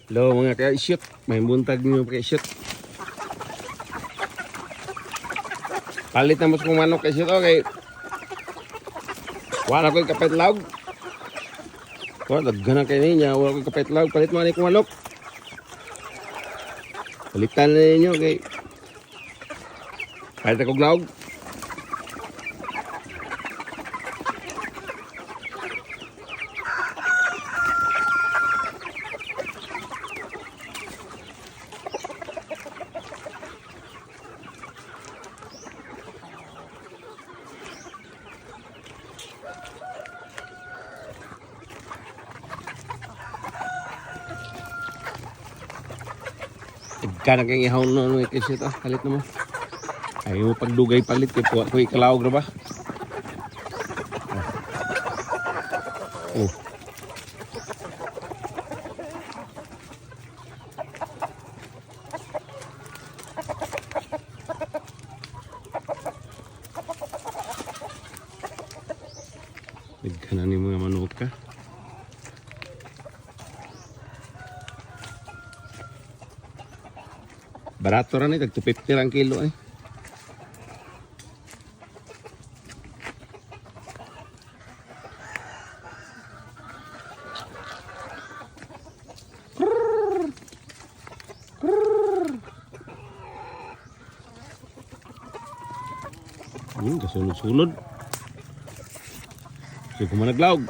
Hello mga ka-shoot, may buntag nyo ka-shoot. Palit na mo sa kong manok ka-shoot, okay. Wala ko yung kapit laog. Wala, daggan na kayo niya, wala ko yung kapit laog. Palit mo na yung manok. Palitan na ninyo, okay. Palit ako laog. Kana kang ihaw no kasi ito, palit na mo. Ayaw mo pagdugay palit kay puwa ko ikalawag na ba? Oh. Nagkana ni mga manok ka. Barato rin eh, tag 250 lang kilo eh. Kasunod-sunod. Sige ko managlaog.